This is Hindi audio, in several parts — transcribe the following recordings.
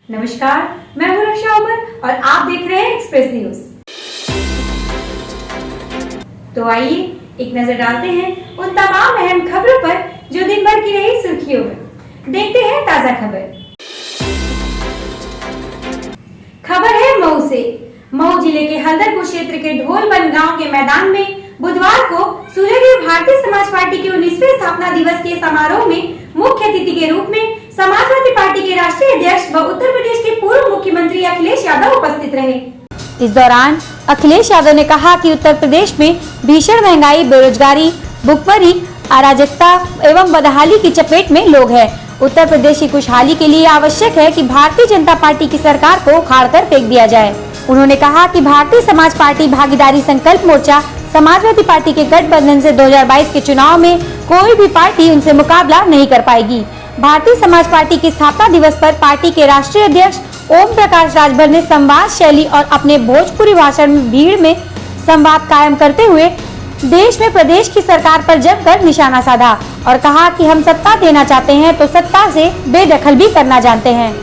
नमस्कार, मैं हूं रक्षा उमर और आप देख रहे हैं एक्सप्रेस न्यूज। तो आइए एक नजर डालते हैं उन तमाम अहम खबरों पर जो दिन भर की रही सुर्खियों में। देखते हैं ताजा खबर। खबर है मऊ से। मऊ जिले के हल्दरपुर क्षेत्र के ढोलबन गांव के मैदान में बुधवार को सूर्यदेव भारतीय समाज पार्टी के 19वें स्थापना दिवस के समारोह में मुख्य अतिथि के रूप में समाजवादी पार्टी के राष्ट्रीय अध्यक्ष व उत्तर प्रदेश के पूर्व मुख्यमंत्री अखिलेश यादव उपस्थित रहे। इस दौरान अखिलेश यादव ने कहा कि उत्तर प्रदेश में भीषण महंगाई, बेरोजगारी, भुखमरी, अराजकता एवं बदहाली की चपेट में लोग हैं। उत्तर प्रदेश की खुशहाली के लिए आवश्यक है कि भारतीय जनता पार्टी की सरकार को उखाड़कर फेंक दिया जाए। उन्होंने कहा कि भारतीय समाज पार्टी भागीदारी संकल्प मोर्चा समाजवादी पार्टी के गठबंधन से 2022 के चुनाव में कोई भी पार्टी उनसे मुकाबला नहीं कर पाएगी। भारतीय समाज पार्टी के स्थापना दिवस पर पार्टी के राष्ट्रीय अध्यक्ष ओम प्रकाश राजभर ने संवाद शैली और अपने भोजपुरी भाषण में भीड़ में संवाद कायम करते हुए देश में प्रदेश की सरकार पर जमकर निशाना साधा और कहा कि हम सत्ता देना चाहते हैं तो सत्ता से बेदखल भी करना जानते हैं।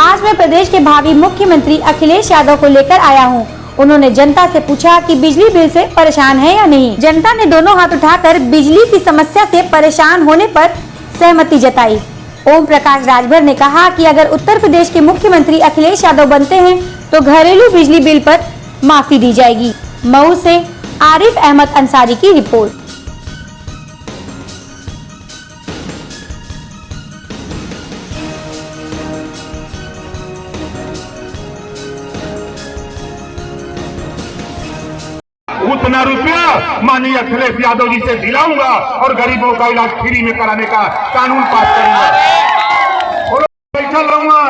आज मैं प्रदेश के भावी मुख्यमंत्री अखिलेश यादव को लेकर आया हूं। उन्होंने जनता से पूछा कि बिजली बिल से परेशान है या नहीं। जनता ने दोनों हाथ उठाकर बिजली की समस्या से परेशान होने पर सहमति जताई। ओम प्रकाश राजभर ने कहा कि अगर उत्तर प्रदेश के मुख्यमंत्री अखिलेश यादव बनते हैं तो घरेलू बिजली बिल पर माफी दी जाएगी। मऊ से आरिफ अहमद अंसारी की रिपोर्ट। उतना रुपया माननीय अखिलेश यादव जी से दिलाऊंगा और गरीबों का इलाज फ्री में कराने का कानून पास करूंगा। बैठल रहूंगा।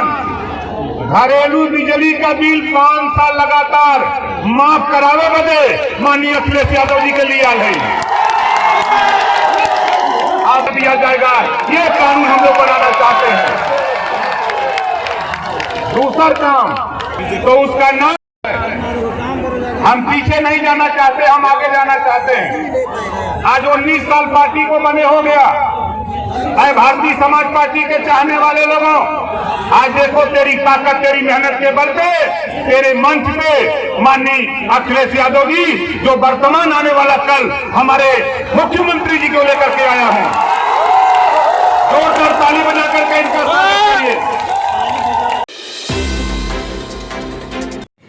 घरेलू बिजली का बिल 5 साल लगातार माफ करावे बदे माननीय अखिलेश यादव जी के लिए आए हैं। आज दिया जाएगा, ये कानून हम लोग बनाना चाहते हैं। दूसरा काम तो उसका नाम, हम पीछे नहीं जाना चाहते, हम आगे जाना चाहते हैं। आज 19 साल पार्टी को बने हो गया। अरे भारतीय समाज पार्टी के चाहने वाले लोगों, आज देखो तेरी ताकत, तेरी मेहनत के बल पे, तेरे मंच पे माननीय अखिलेश यादव जी जो वर्तमान आने वाला कल हमारे मुख्यमंत्री जी को लेकर के आया है। जोरदार ताली बजा करके इनका स्वागत करिए।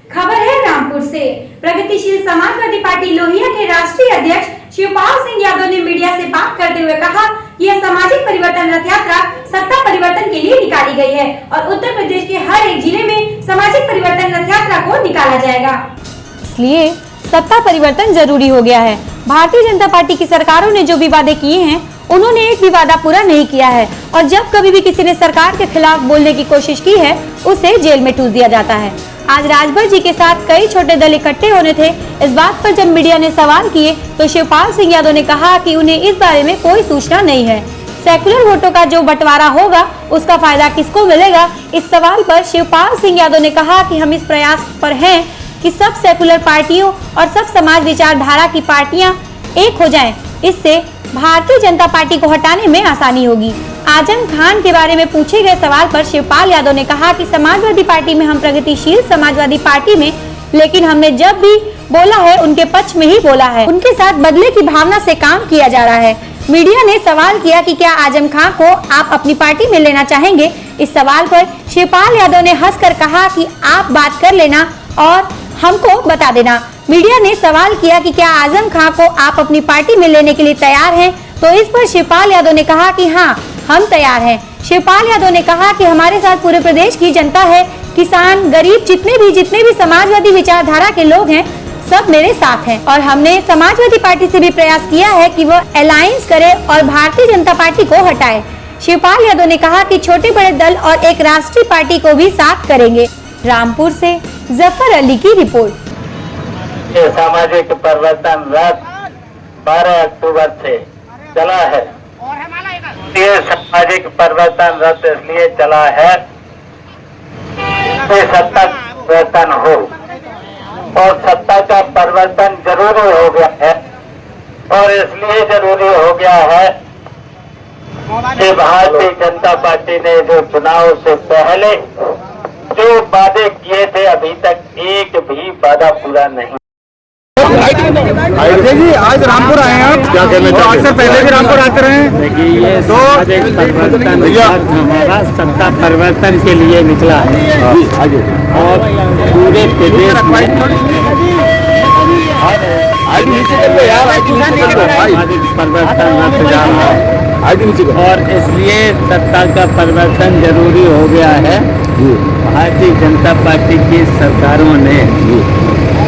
खबर है रामपुर से। प्रगतिशील समाजवादी पार्टी लोहिया के राष्ट्रीय अध्यक्ष शिवपाल सिंह यादव ने मीडिया से बात करते हुए कहा कि यह सामाजिक परिवर्तन रथ यात्रा सत्ता परिवर्तन के लिए निकाली गई है और उत्तर प्रदेश के हर एक जिले में सामाजिक परिवर्तन रथ यात्रा को निकाला जाएगा। इसलिए सत्ता परिवर्तन जरूरी हो गया है। भारतीय जनता पार्टी की सरकारों ने जो भी वादे किए हैं उन्होंने एक भी वादा पूरा नहीं किया है और जब कभी भी किसी ने सरकार के खिलाफ बोलने की कोशिश की है उसे जेल में ठूस दिया जाता है। आज राजभर जी के साथ कई छोटे दल इकट्ठे होने थे। इस बात पर जब मीडिया ने सवाल किए तो शिवपाल सिंह यादव ने कहा कि उन्हें इस बारे में कोई सूचना नहीं है। सेकुलर वोटों का जो बंटवारा होगा उसका फायदा किसको मिलेगा, इस सवाल पर शिवपाल सिंह यादव ने कहा कि हम इस प्रयास पर हैं कि सब सेकुलर पार्टियों और सब समाज विचारधारा की पार्टियां एक हो जाएं। इससे भारतीय जनता पार्टी को हटाने में आसानी होगी। आजम खान के बारे में पूछे गए सवाल पर शिवपाल यादव ने कहा कि समाजवादी पार्टी में हम प्रगतिशील समाजवादी पार्टी में, लेकिन हमने जब भी बोला है उनके पक्ष में ही बोला है। उनके साथ बदले की भावना से काम किया जा रहा है। मीडिया ने सवाल किया कि क्या आजम खान को आप अपनी पार्टी में लेना चाहेंगे। इस सवाल पर शिवपाल यादव ने हंसकर कहा कि आप बात कर लेना और हमको बता देना। मीडिया ने सवाल किया कि क्या आजम खान को आप अपनी पार्टी में लेने के लिए तैयार हैं, तो इस पर शिवपाल यादव ने कहा कि हाँ, हम तैयार हैं। शिवपाल यादव ने कहा कि हमारे साथ पूरे प्रदेश की जनता है, किसान, गरीब, जितने भी समाजवादी विचारधारा के लोग हैं, सब मेरे साथ हैं और हमने समाजवादी पार्टी से भी प्रयास किया है कि वो अलायंस करे और भारतीय जनता पार्टी को हटाए। शिवपाल यादव ने कहा कि छोटे बड़े दल और एक राष्ट्रीय पार्टी को भी साथ करेंगे। रामपुर से जफर अली की रिपोर्ट। सामाजिक परिवर्तन रथ 12 अक्टूबर से चला है। ये सामाजिक परिवर्तन रथ इसलिए चला है कि सत्ता परिवर्तन हो और सत्ता का परिवर्तन जरूरी हो गया है और इसलिए जरूरी हो गया है कि भारतीय जनता पार्टी ने जो चुनाव से पहले जो वादे किए थे अभी तक एक भी वादा पूरा नहीं। अजय जी, आज रामपुर आए हैं आप, क्या कहना चाहते हैं? आज से पहले भी रामपुर आते रहे हैं। देखिए, ये समाज एक परिवर्तन हमारा सत्ता परिवर्तन के लिए निकला है और पूरे प्रदेश में सामाजिक परिवर्तन रथ जा रहा है और इसलिए सत्ता का परिवर्तन जरूरी हो गया है। भारतीय जनता पार्टी की सरकारों ने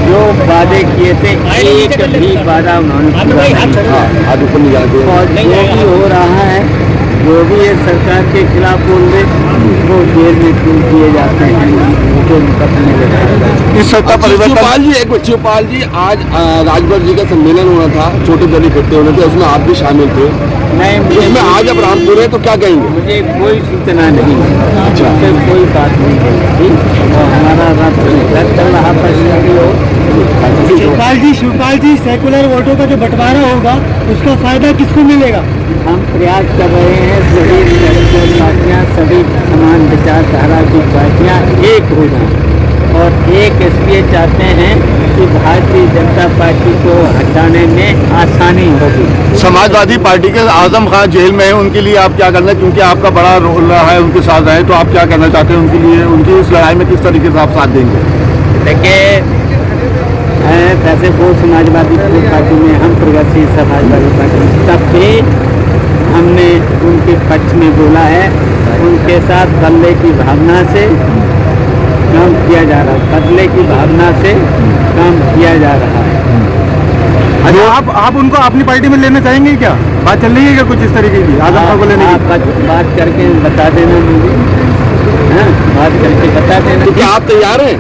जो वादे किए थे एक भी वादा उन्होंने पूरा नहीं किया और जो भी हो रहा है, जो भी ये सरकार के खिलाफ बोल रहे वो जेल में क्यों किए जाते हैं, उनको मुकदमे लगाए। इस सत्ता परिवर्तन शिवपाल जी आज राजभर जी का सम्मेलन होना था, छोटे दल इकट्ठे होने थे, उसमें आप भी शामिल थे। नहीं, उसमें आज अब रामपुर है तो क्या कहेंगे? मुझे कोई सूचना नहीं, मुझसे कोई बात नहीं है और हमारा रथ चल रहा हो। शिवपाल जी, सेकुलर वोटों का जो बंटवारा होगा उसका फायदा किसको मिलेगा? हम प्रयास कर रहे हैं सभी राजनीतिक पार्टियाँ, सभी समान विचारधारा की पार्टियाँ एक हो जाएं और एक इसलिए चाहते हैं कि भारतीय जनता पार्टी को हटाने में आसानी होगी। समाजवादी पार्टी के आजम खान जेल में है, उनके लिए आप क्या करना है? क्योंकि आपका बड़ा रोल रहा है उनके साथ रहे, तो आप क्या करना चाहते हैं उनके लिए? उनकी इस लड़ाई में किस तरीके से आप साथ देंगे? देखिए, वैसे वो समाजवादी पार्टी में, हम प्रगतिशील समाजवादी पार्टी में, तब भी हमने उनके पक्ष में बोला है। उनके साथ बदले की भावना से काम किया जा रहा है, बदले की भावना से काम किया जा रहा है। अरे आप उनको अपनी पार्टी में लेना चाहेंगे क्या? बात चल रही है क्या कुछ इस तरीके की आजम खान को लेने की? बात करके बता देना मुझे, बात करके बता देना। तो क्या आप तैयार हैं?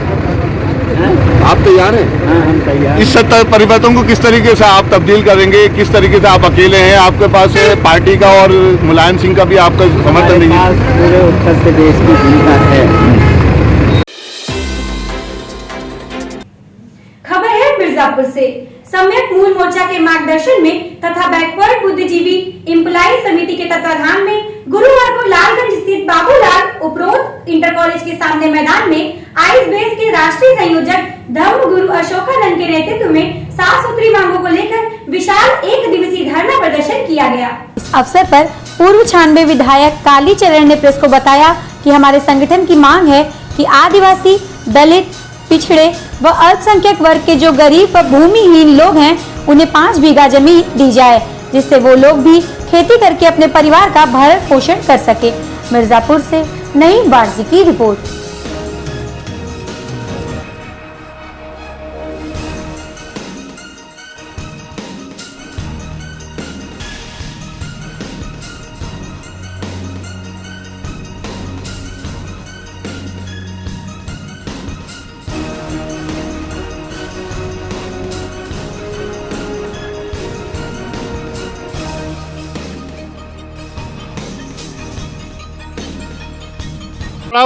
आप तैयार हैं? हाँ, हम तैयार। इस सत्ता परिवर्तन को किस तरीके से आप तब्दील करेंगे? किस तरीके से आप अकेले हैं? आपके पास पार्टी का और मुलायम सिंह का भी आपका समर्थन नहीं है? पूरे उत्तर प्रदेश की जनता है। खबर है मिर्जापुर से। सम्यक मूल मोर्चा के मार्गदर्शन में तथा बैकवर्ड बुद्धिजीवी इम्प्लाई समिति के तत्वाधान में गुरुवार को लालगंज स्थित बाबूलाल उपरोक्त इंटर कॉलेज के सामने मैदान में आइस बेस के राष्ट्रीय संयोजक धर्म गुरु अशोकानंद के नेतृत्व में 7 सूत्री मांगों को लेकर विशाल 1 दिवसीय धरना प्रदर्शन किया गया। इस अवसर पर पूर्व 96 विधायक काली चरण ने प्रेस को बताया कि हमारे संगठन की मांग है कि आदिवासी, दलित, पिछड़े व अल्पसंख्यक वर्ग के जो गरीब व भूमिहीन लोग हैं उन्हें 5 बीघा जमीन दी जाए, जिससे वो लोग भी खेती करके अपने परिवार का भरण पोषण कर सके। मिर्जापुर से नईम वारसी की रिपोर्ट।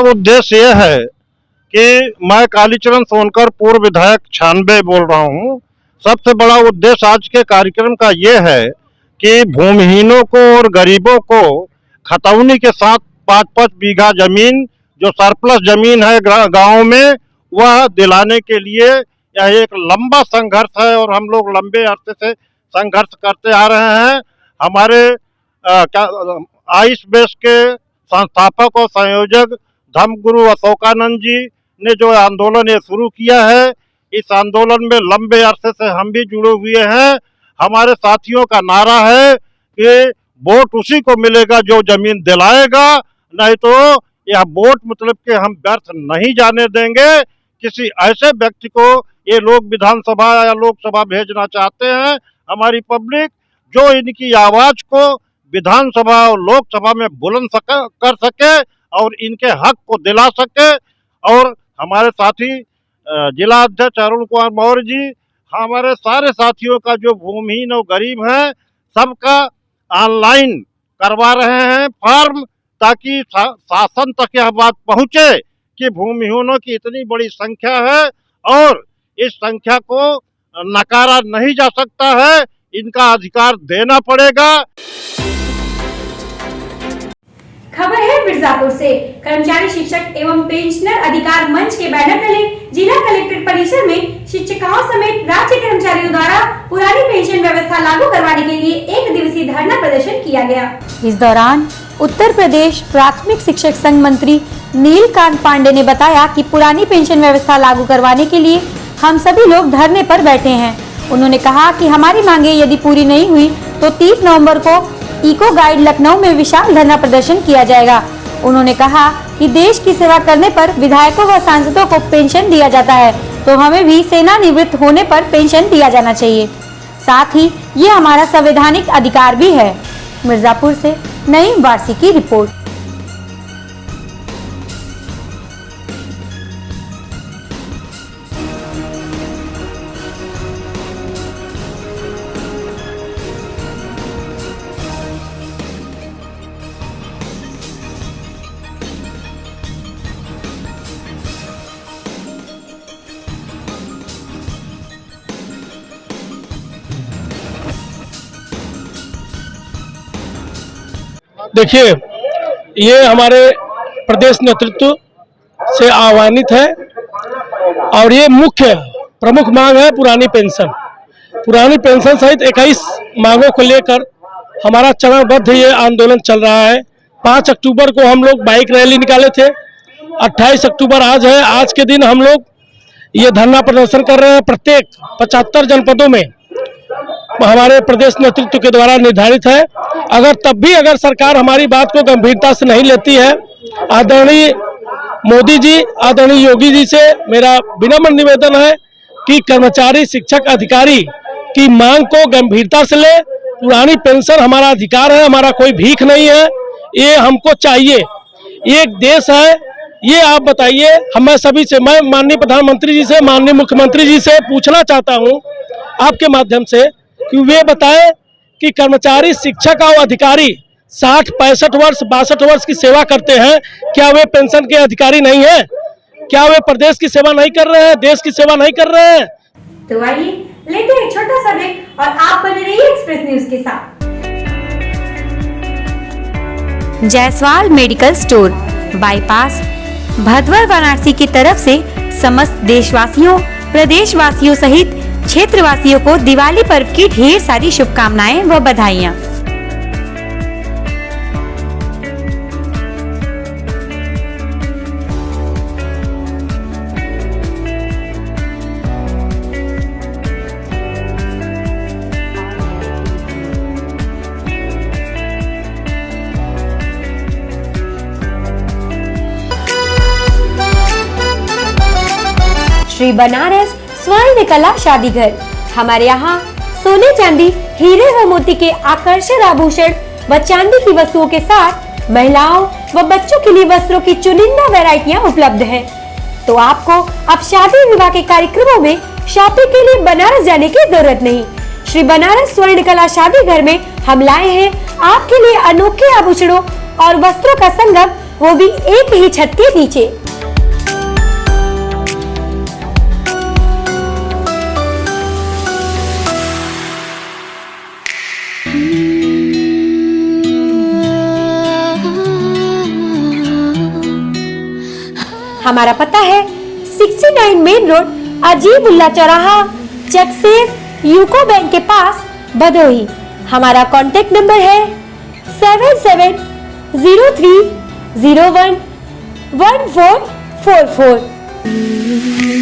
उद्देश्य यह है कि मैं कालीचरण सोनकर पूर्व विधायक 96 बोल रहा हूं। सबसे बड़ा उद्देश्य आज के कार्यक्रम का ये है कि भूमिहीनों को और गरीबों को खतौनी के साथ 5-5 बीघा जमीन जो सरप्लस जमीन है गांव में, वह दिलाने के लिए यह एक लंबा संघर्ष है और हम लोग लंबे अरसे से संघर्ष करते आ रहे हैं। हमारे आइस बेस के संस्थापक और संयोजक धर्मगुरु अशोकानंद जी ने जो आंदोलन ये शुरू किया है, इस आंदोलन में लंबे अरसे से हम भी जुड़े हुए हैं। हमारे साथियों का नारा है कि वोट उसी को मिलेगा जो जमीन दिलाएगा, नहीं तो यह वोट मतलब कि हम व्यर्थ नहीं जाने देंगे। किसी ऐसे व्यक्ति को ये लोग विधानसभा या लोकसभा भेजना चाहते हैं, हमारी पब्लिक जो इनकी आवाज को विधानसभा और लोकसभा में बुलंद कर सके और इनके हक को दिला सके। और हमारे साथी जिला अध्यक्ष अरुण कुमार मौर्य जी हमारे सारे साथियों का जो भूमिहीन और गरीब हैं सबका ऑनलाइन करवा रहे हैं फॉर्म, ताकि शासन तक यह बात पहुंचे कि भूमिहीनों की इतनी बड़ी संख्या है और इस संख्या को नकारा नहीं जा सकता है, इनका अधिकार देना पड़ेगा। खबर है मिर्जापुर से। कर्मचारी शिक्षक एवं पेंशनर अधिकार मंच के बैनर तले जिला कलेक्ट्रेट परिसर में शिक्षिकाओं समेत राज्य कर्मचारियों द्वारा पुरानी पेंशन व्यवस्था लागू करवाने के लिए 1 दिवसीय धरना प्रदर्शन किया गया। इस दौरान उत्तर प्रदेश प्राथमिक शिक्षक संघ मंत्री नीलकांत पांडे ने बताया कि पुरानी पेंशन व्यवस्था लागू करवाने के लिए हम सभी लोग धरने पर बैठे हैं। उन्होंने कहा कि हमारी मांगे यदि पूरी नहीं हुई तो 30 नवंबर को इको गाइड लखनऊ में विशाल धरना प्रदर्शन किया जाएगा। उन्होंने कहा कि देश की सेवा करने पर विधायकों व सांसदों को पेंशन दिया जाता है, तो हमें भी सेवानिवृत्त होने पर पेंशन दिया जाना चाहिए। साथ ही ये हमारा संवैधानिक अधिकार भी है। मिर्जापुर से नईम वारसी की रिपोर्ट। देखिए, ये हमारे प्रदेश नेतृत्व से आह्वानित है और ये मुख्य प्रमुख मांग है पुरानी पेंशन सहित 21 मांगों को लेकर हमारा चरणबद्ध ये आंदोलन चल रहा है। 5 अक्टूबर को हम लोग बाइक रैली निकाले थे। 28 अक्टूबर आज है। आज के दिन हम लोग ये धरना प्रदर्शन कर रहे हैं। प्रत्येक 75 जनपदों में हमारे प्रदेश नेतृत्व के द्वारा निर्धारित है। अगर सरकार हमारी बात को गंभीरता से नहीं लेती है, आदरणीय मोदी जी, आदरणीय योगी जी से मेरा विनम्र निवेदन है कि कर्मचारी शिक्षक अधिकारी की मांग को गंभीरता से ले। पुरानी पेंशन हमारा अधिकार है, हमारा कोई भीख नहीं है, ये हमको चाहिए। एक देश है, ये आप बताइए। मैं सभी से, मैं माननीय प्रधानमंत्री जी से, माननीय मुख्यमंत्री जी से पूछना चाहता हूँ आपके माध्यम से कि वे बताएं कि कर्मचारी शिक्षक और अधिकारी 60, 65 वर्ष, 62 वर्ष की सेवा करते हैं, क्या वे पेंशन के अधिकारी नहीं है? क्या वे प्रदेश की सेवा नहीं कर रहे हैं, देश की सेवा नहीं कर रहे हैं? तो आइए लेते हैं एक छोटा सा ब्रेक और आप बने रहिए एक्सप्रेस न्यूज के साथ। Jaiswal medical store, bypass, Bhadwar, Varanasi की तरफ से समस्त देशवासियों, प्रदेशवासियों सहित क्षेत्रवासियों को दिवाली पर्व की ढेर सारी शुभकामनाएं व बधाइयां। श्री बनारस स्वर्ण कला शादी घर। हमारे यहाँ सोने, चांदी, हीरे व मोती के आकर्षक आभूषण व चांदी की वस्तुओं के साथ महिलाओं व बच्चों के लिए वस्त्रों की चुनिंदा वैरायटियाँ उपलब्ध हैं। तो आपको अब शादी विवाह के कार्यक्रमों में शॉपिंग के लिए बनारस जाने की जरूरत नहीं। श्री बनारस स्वर्ण कला शादी घर में हम लाए हैं आपके लिए अनोखे आभूषणों और वस्त्रों का संगम, वो भी एक ही छत के नीचे। हमारा पता है 69 मेन रोड, अजीबुल्ला चौराहा, चकसेफ यूको बैंक के पास, भदोही। हमारा कॉन्टेक्ट नंबर है 7703011444।